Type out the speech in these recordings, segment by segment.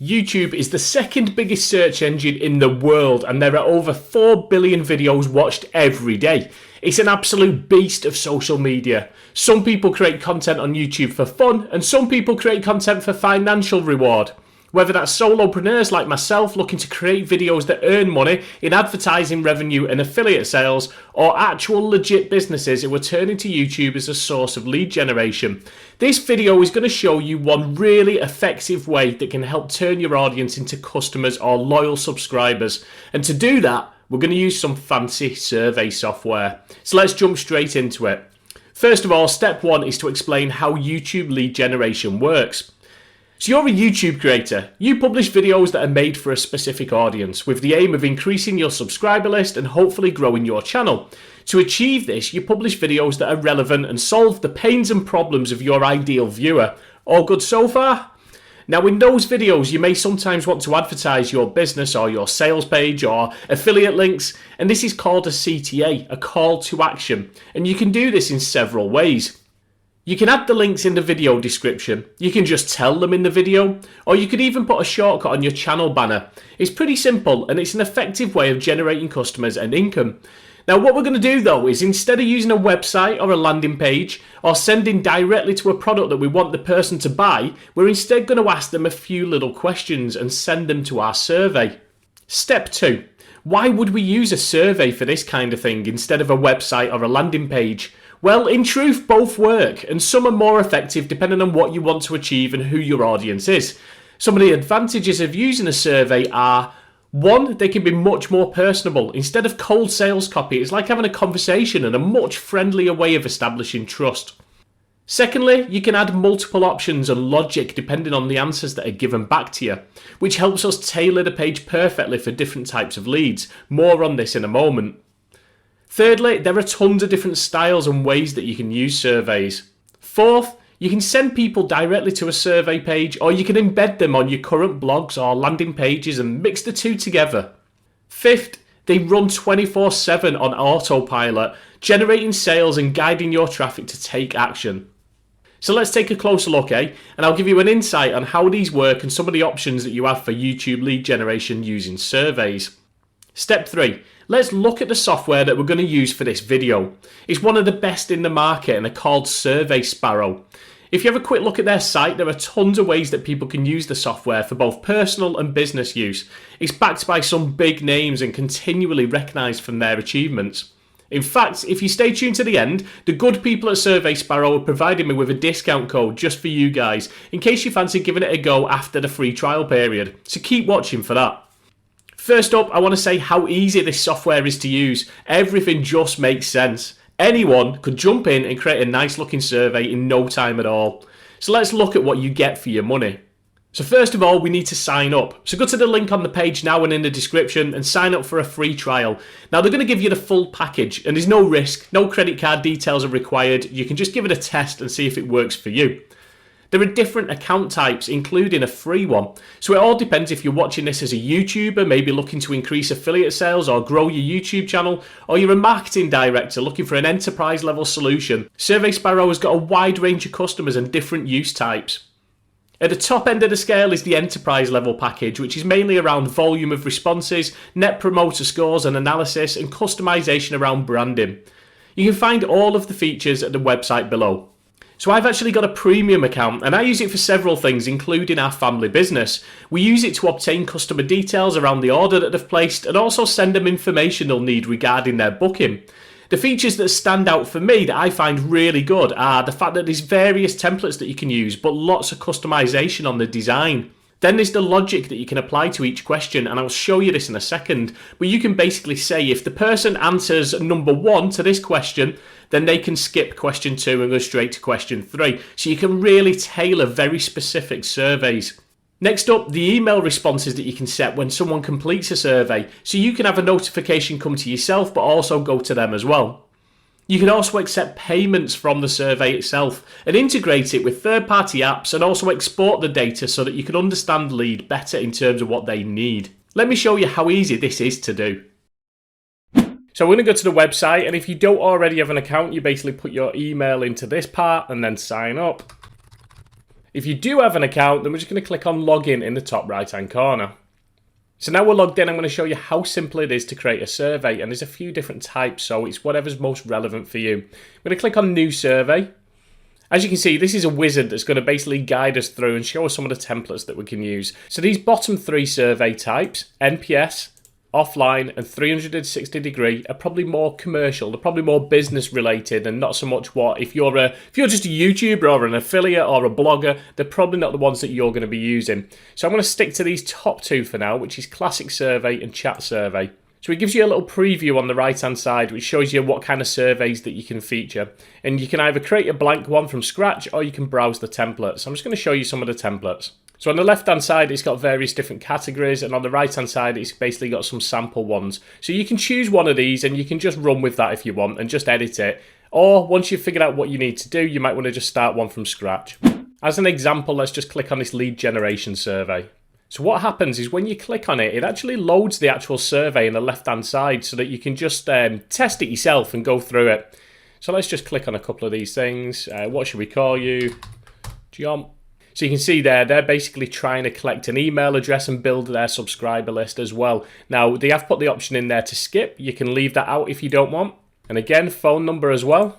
YouTube is the second biggest search engine in the world, and there are over 4 billion videos watched every day. It's an absolute beast of social media. Some people create content on YouTube for fun, and some people create content for financial reward. Whether that's solopreneurs like myself looking to create videos that earn money in advertising revenue and affiliate sales, or actual legit businesses who are turning to YouTube as a source of lead generation. This video is going to show you one really effective way that can help turn your audience into customers or loyal subscribers. And to do that, we're going to use some fancy survey software. So let's jump straight into it. First of all, step one is to explain how YouTube lead generation works. So you're a YouTube creator. You publish videos that are made for a specific audience with the aim of increasing your subscriber list and hopefully growing your channel. To achieve this, you publish videos that are relevant and solve the pains and problems of your ideal viewer. All good so far? Now in those videos, you may sometimes want to advertise your business or your sales page or affiliate links, and this is called a CTA, a call to action. And you can do this in several ways. You can add the links in the video description, you can just tell them in the video, or you could even put a shortcut on your channel banner. It's pretty simple and it's an effective way of generating customers and income. Now what we're going to do though is, instead of using a website or a landing page or sending directly to a product that we want the person to buy, we're instead going to ask them a few little questions and send them to our survey. Step 2. Why would we use a survey for this kind of thing instead of a website or a landing page? Well, in truth, both work, and some are more effective depending on what you want to achieve and who your audience is. Some of the advantages of using a survey are: 1, they can be much more personable. Instead of cold sales copy, it's like having a conversation and a much friendlier way of establishing trust. Secondly, you can add multiple options and logic depending on the answers that are given back to you, which helps us tailor the page perfectly for different types of leads. More on this in a moment. Thirdly, there are tons of different styles and ways that you can use surveys. Fourth, you can send people directly to a survey page, or you can embed them on your current blogs or landing pages and mix the two together. Fifth, they run 24/7 on autopilot, generating sales and guiding your traffic to take action. So let's take a closer look, and I'll give you an insight on how these work and some of the options that you have for YouTube lead generation using surveys. Step 3. Let's look at the software that we're going to use for this video. It's one of the best in the market and they're called SurveySparrow. If you have a quick look at their site, there are tons of ways that people can use the software for both personal and business use. It's backed by some big names and continually recognised from their achievements. In fact, if you stay tuned to the end, the good people at SurveySparrow are providing me with a discount code just for you guys, in case you fancy giving it a go after the free trial period. So keep watching for that. First up, I want to say how easy this software is to use. Everything just makes sense. Anyone could jump in and create a nice looking survey in no time at all. So let's look at what you get for your money. So first of all, we need to sign up. So go to the link on the page now and in the description and sign up for a free trial. Now they're going to give you the full package and there's no risk, no credit card details are required. You can just give it a test and see if it works for you. There are different account types, including a free one. So it all depends if you're watching this as a YouTuber, maybe looking to increase affiliate sales or grow your YouTube channel, or you're a marketing director looking for an enterprise level solution. SurveySparrow has got a wide range of customers and different use types. At the top end of the scale is the enterprise level package, which is mainly around volume of responses, net promoter scores and analysis, and customization around branding. You can find all of the features at the website below. So I've actually got a premium account and I use it for several things, including our family business. We use it to obtain customer details around the order that they've placed and also send them information they'll need regarding their booking. The features that stand out for me that I find really good are the fact that there's various templates that you can use, but lots of customization on the design. Then there's the logic that you can apply to each question, and I'll show you this in a second, but you can basically say if the person answers number 1 to this question, then they can skip question 2 and go straight to question 3. So you can really tailor very specific surveys. Next up, the email responses that you can set when someone completes a survey, so you can have a notification come to yourself but also go to them as well. You can also accept payments from the survey itself and integrate it with third-party apps and also export the data so that you can understand the lead better in terms of what they need. Let me show you how easy this is to do. So we're going to go to the website, and if you don't already have an account, you basically put your email into this part and then sign up. If you do have an account, then we're just going to click on login in the top right hand corner. So now we're logged in, I'm going to show you how simple it is to create a survey, and there's a few different types, so it's whatever's most relevant for you. I'm going to click on new survey. As you can see, this is a wizard that's going to basically guide us through and show us some of the templates that we can use. So these bottom three survey types, NPS, offline and 360 degree, are probably more commercial. They're probably more business related and not so much what if you're just a YouTuber or an affiliate or a blogger, they're probably not the ones that you're going to be using. So I'm going to stick to these top two for now, which is classic survey and chat survey. So it gives you a little preview on the right hand side which shows you what kind of surveys that you can feature, and you can either create a blank one from scratch or you can browse the templates. I'm just going to show you some of the templates. So on the left hand side it's got various different categories, and on the right hand side it's basically got some sample ones. So you can choose one of these and you can just run with that if you want and just edit it. Or once you've figured out what you need to do, you might want to just start one from scratch. As an example, let's just click on this lead generation survey. So what happens is when you click on it, it actually loads the actual survey on the left hand side so that you can just test it yourself and go through it. So let's just click on a couple of these things. What should we call you? John. So you can see there, they're basically trying to collect an email address and build their subscriber list as well. Now, they have put the option in there to skip. You can leave that out if you don't want. And again, phone number as well.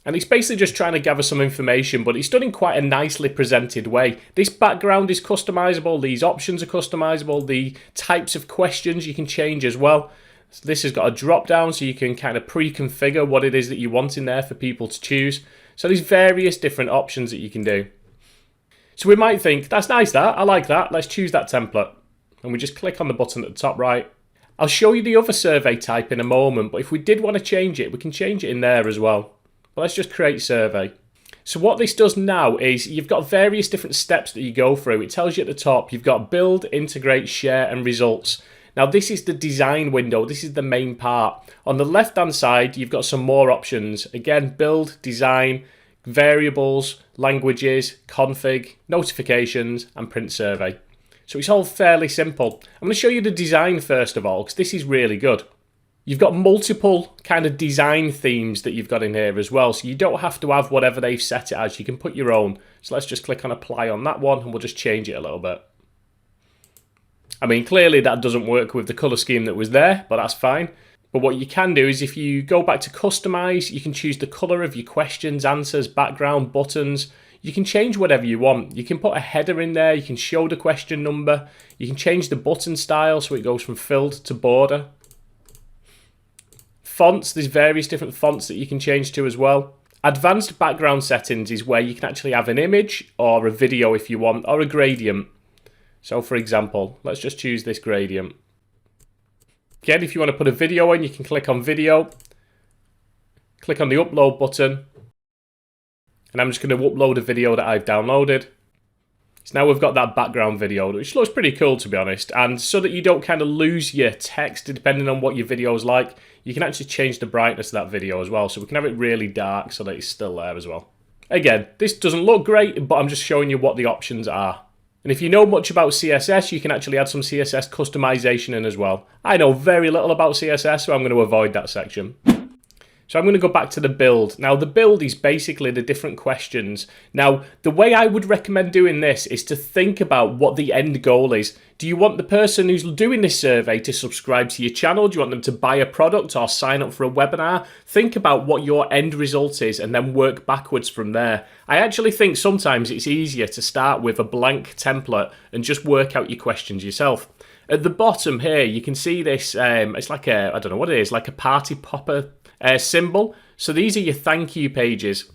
And it's basically just trying to gather some information, but it's done in quite a nicely presented way. This background is customizable. These options are customizable. The types of questions you can change as well. So this has got a drop down so you can kind of pre-configure what it is that you want in there for people to choose. So there's various different options that you can do. So we might think, that's nice that, I like that, let's choose that template. And we just click on the button at the top right. I'll show you the other survey type in a moment, but if we did want to change it, we can change it in there as well. But let's just create survey. So what this does now is you've got various different steps that you go through. It tells you at the top, you've got build, integrate, share, and results. Now this is the design window, this is the main part. On the left hand side, you've got some more options. Again, build, design, variables, languages, config, notifications, and print survey. So it's all fairly simple. I'm going to show you the design first of all, because this is really good. You've got multiple kind of design themes that you've got in here as well, so you don't have to have whatever they've set it as, you can put your own. So let's just click on apply on that one and we'll just change it a little bit. I mean, clearly that doesn't work with the colour scheme that was there, but that's fine. But what you can do is if you go back to customize, you can choose the colour of your questions, answers, background, buttons. You can change whatever you want. You can put a header in there, you can show the question number, you can change the button style so it goes from filled to border. Fonts, there's various different fonts that you can change to as well. Advanced background settings is where you can actually have an image or a video if you want, or a gradient. So for example, let's just choose this gradient. Again, if you want to put a video in, you can click on video, click on the upload button, and I'm just going to upload a video that I've downloaded. So now we've got that background video, which looks pretty cool to be honest, and so that you don't kind of lose your text depending on what your video is like, you can actually change the brightness of that video as well, so we can have it really dark so that it's still there as well. Again, this doesn't look great, but I'm just showing you what the options are. And if you know much about CSS, you can actually add some CSS customization in as well. I know very little about CSS, so I'm going to avoid that section. So I'm going to go back to the build. Now the build is basically the different questions. Now the way I would recommend doing this is to think about what the end goal is. Do you want the person who's doing this survey to subscribe to your channel? Do you want them to buy a product or sign up for a webinar? Think about what your end result is and then work backwards from there. I actually think sometimes it's easier to start with a blank template and just work out your questions yourself. At the bottom here, you can see this, it's like a, I don't know what it is, like a party popper symbol. So these are your thank you pages.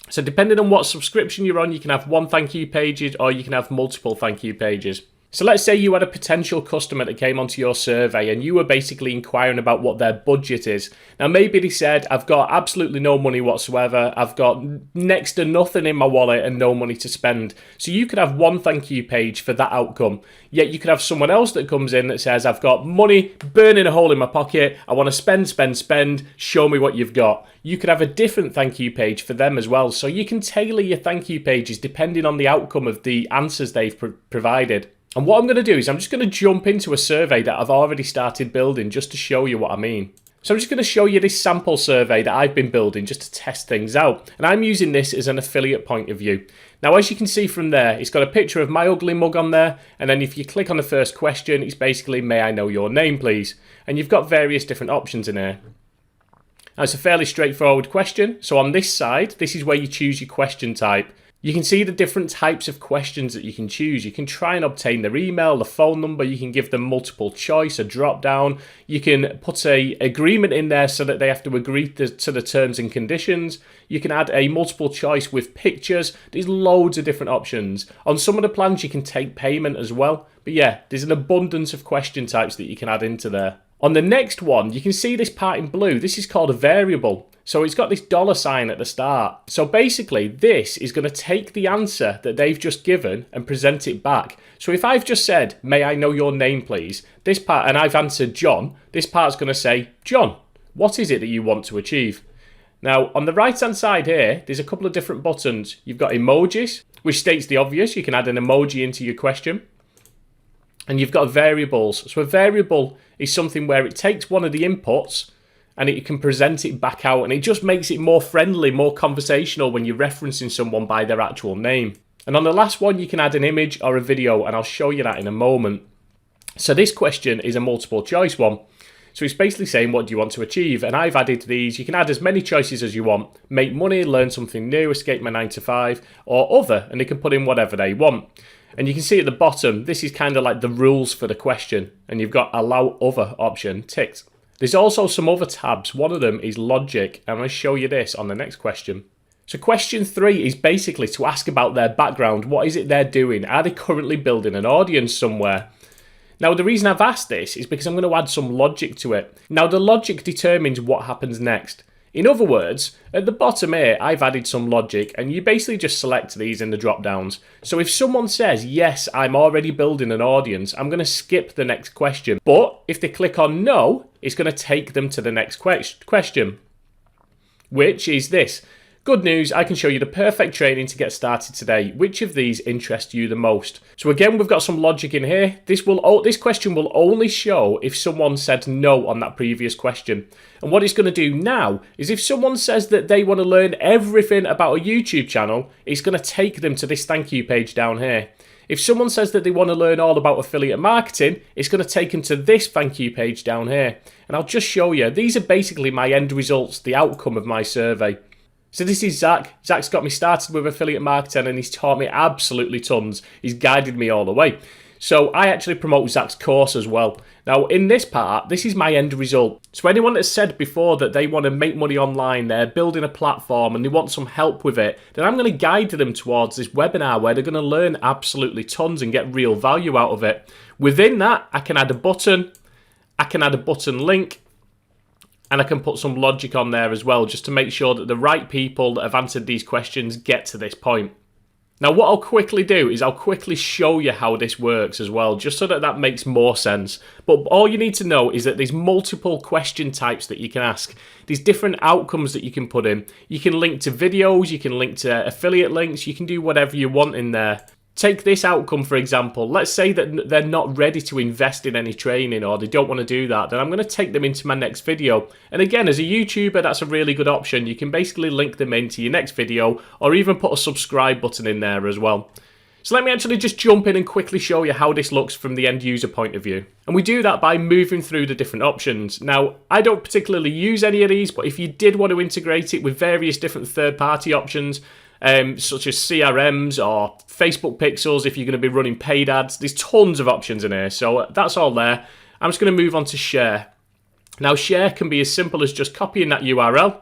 So depending on what subscription you're on, you can have one thank you page or you can have multiple thank you pages. So let's say you had a potential customer that came onto your survey and you were basically inquiring about what their budget is. Now maybe they said, I've got absolutely no money whatsoever, I've got next to nothing in my wallet and no money to spend. So you could have one thank you page for that outcome. Yet you could have someone else that comes in that says, I've got money burning a hole in my pocket, I want to spend, show me what you've got. You could have a different thank you page for them as well. So you can tailor your thank you pages depending on the outcome of the answers they've provided. And what I'm going to do is I'm just going to jump into a survey that I've already started building just to show you what I mean. So I'm just going to show you this sample survey that I've been building just to test things out. And I'm using this as an affiliate point of view. Now, as you can see from there, it's got a picture of my ugly mug on there. And then if you click on the first question, it's basically, may I know your name, please? And you've got various different options in here. Now, it's a fairly straightforward question. So on this side, this is where you choose your question type. You can see the different types of questions that you can choose. You can try and obtain their email, the phone number. You can give them multiple choice, a drop down. You can put a agreement in there so that they have to agree to the terms and conditions. You can add a multiple choice with pictures. There's loads of different options. On some of the plans, you can take payment as well. But yeah, there's an abundance of question types that you can add into there. On the next one, you can see this part in blue. This is called a variable. So it's got this $sign at the start. So basically, this is going to take the answer that they've just given and present it back. So if I've just said, may I know your name, please? This part, and I've answered John, this part's going to say, John, what is it that you want to achieve? Now, on the right-hand side here, there's a couple of different buttons. You've got emojis, which states the obvious. You can add an emoji into your question. And you've got variables. So a variable is something where it takes one of the inputs and it can present it back out, and it just makes it more friendly, more conversational when you're referencing someone by their actual name. And on the last one, you can add an image or a video, and I'll show you that in a moment. So this question is a multiple choice one. So it's basically saying, what do you want to achieve? And I've added these. You can add as many choices as you want. Make money, learn something new, escape my 9 to 5, or other, and they can put in whatever they want. And you can see at the bottom, this is kind of like the rules for the question, and you've got allow other option ticked. There's also some other tabs. One of them is logic. I'm going to show you this on the next question. So question 3 is basically to ask about their background. What is it they're doing? Are they currently building an audience somewhere? Now, the reason I've asked this is because I'm going to add some logic to it. Now, the logic determines what happens next. In other words, at the bottom here, I've added some logic, and you basically just select these in the drop downs. So if someone says, yes, I'm already building an audience, I'm going to skip the next question. But if they click on no, it's going to take them to the next question, which is this. Good news, I can show you the perfect training to get started today. Which of these interests you the most? So again, we've got some logic in here. This question will only show if someone said no on that previous question. And what it's going to do now is if someone says that they want to learn everything about a YouTube channel, it's going to take them to this thank you page down here. If someone says that they want to learn all about affiliate marketing, it's going to take them to this thank you page down here. And I'll just show you. These are basically my end results, the outcome of my survey. So this is Zach. Zach's got me started with affiliate marketing, and he's taught me absolutely tons. He's guided me all the way. So I actually promote Zach's course as well. Now in this part, this is my end result. So anyone that's said before that they want to make money online, they're building a platform and they want some help with it, then I'm going to guide them towards this webinar where they're going to learn absolutely tons and get real value out of it. Within that, I can add a button, I can add a button link, and I can put some logic on there as well, just to make sure that the right people that have answered these questions get to this point. Now, what I'll quickly do is I'll quickly show you how this works as well, just so that that makes more sense. But all you need to know is that there's multiple question types that you can ask. There's different outcomes that you can put in. You can link to videos, you can link to affiliate links, you can do whatever you want in there. Take this outcome, for example. Let's say that they're not ready to invest in any training, or they don't want to do that. Then I'm going to take them into my next video. And again, as a YouTuber, that's a really good option. You can basically link them into your next video, or even put a subscribe button in there as well. So let me actually just jump in and quickly show you how this looks from the end user point of view. And we do that by moving through the different options. Now, I don't particularly use any of these, but if you did want to integrate it with various different third-party options, such as CRMs or Facebook pixels, if you're going to be running paid ads, there's tons of options in here. So that's all there. I'm just going to move on to share. Now, share can be as simple as just copying that URL,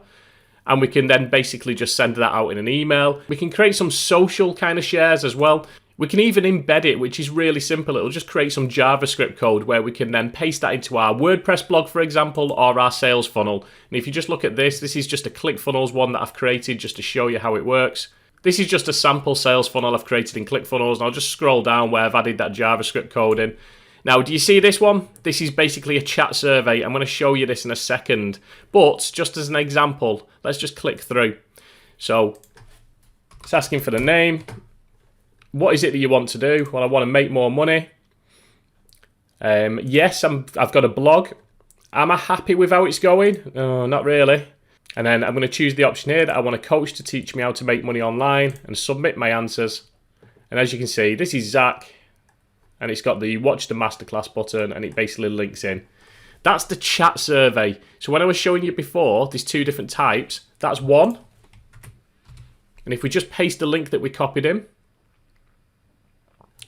and we can then basically just send that out in an email. We can create some social kind of shares as well. We can even embed it, which is really simple. It'll just create some JavaScript code where we can then paste that into our WordPress blog, for example, or our sales funnel. And if you just look at this, this is just a ClickFunnels one that I've created just to show you how it works. This is just a sample sales funnel I've created in ClickFunnels, and I'll just scroll down where I've added that JavaScript code in. Now, do you see this one? This is basically a chat survey. I'm going to show you this in a second. But just as an example, let's just click through. So it's asking for the name. What is it that you want to do? Well, I want to make more money. Yes, I've got a blog. Am I happy with how it's going? No, not really. And then I'm going to choose the option here that I want a coach to teach me how to make money online and submit my answers. And as you can see, this is Zach, and it's got the watch the masterclass button, and it basically links in. That's the chat survey. So when I was showing you before, there's two different types. That's one. And if we just paste the link that we copied in,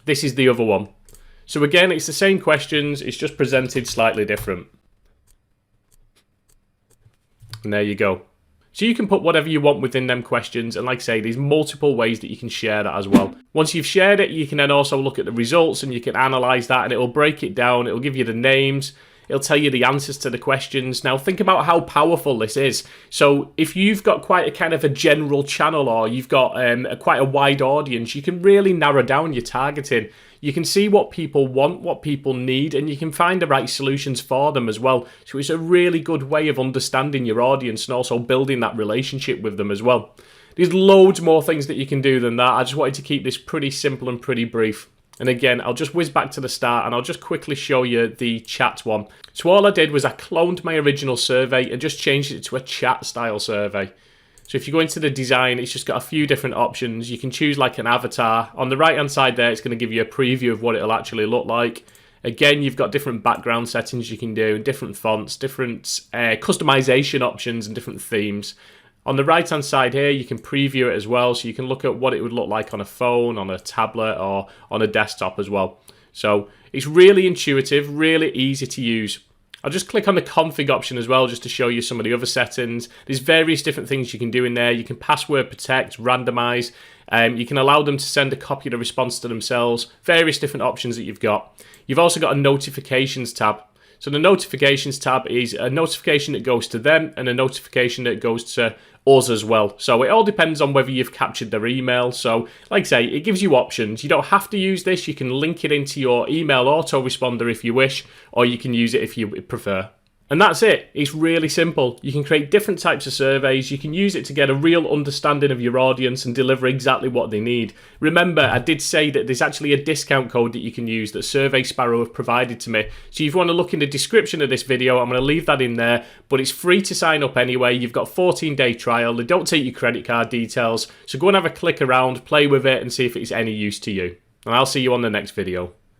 this is the other one. So again, it's the same questions, it's just presented slightly different. And there you go. So you can put whatever you want within them questions, and like I say, there's multiple ways that you can share that as well. Once you've shared it, you can then also look at the results and you can analyze that, and it'll break it down, it'll give you the names, it'll tell you the answers to the questions. Now think about how powerful this is. So if you've got quite a kind of a general channel, or you've got quite a wide audience, you can really narrow down your targeting. You can see what people want, what people need, and you can find the right solutions for them as well. So it's a really good way of understanding your audience and also building that relationship with them as well. There's loads more things that you can do than that. I just wanted to keep this pretty simple and pretty brief. And again, I'll just whiz back to the start and I'll just quickly show you the chat one. So all I did was I cloned my original survey and just changed it to a chat style survey. So if you go into the design, it's just got a few different options. You can choose like an avatar. On the right hand side there, it's going to give you a preview of what it'll actually look like. Again, you've got different background settings you can do, different fonts, different customization options and different themes. On the right hand side here, you can preview it as well. So you can look at what it would look like on a phone, on a tablet, or on a desktop as well. So it's really intuitive, really easy to use. I'll just click on the config option as well just to show you some of the other settings. There's various different things you can do in there. You can password protect, randomize. You can allow them to send a copy of the response to themselves. Various different options that you've got. You've also got a notifications tab. So the notifications tab is a notification that goes to them and a notification that goes to us as well. So it all depends on whether you've captured their email. So like I say, it gives you options. You don't have to use this. You can link it into your email autoresponder if you wish, or you can use it if you prefer. And that's it. It's really simple. You can create different types of surveys. You can use it to get a real understanding of your audience and deliver exactly what they need. Remember, I did say that there's actually a discount code that you can use that SurveySparrow have provided to me. So if you want to look in the description of this video, I'm going to leave that in there, but it's free to sign up anyway. You've got a 14-day trial. They don't take your credit card details. So go and have a click around, play with it and see if it's any use to you. And I'll see you on the next video.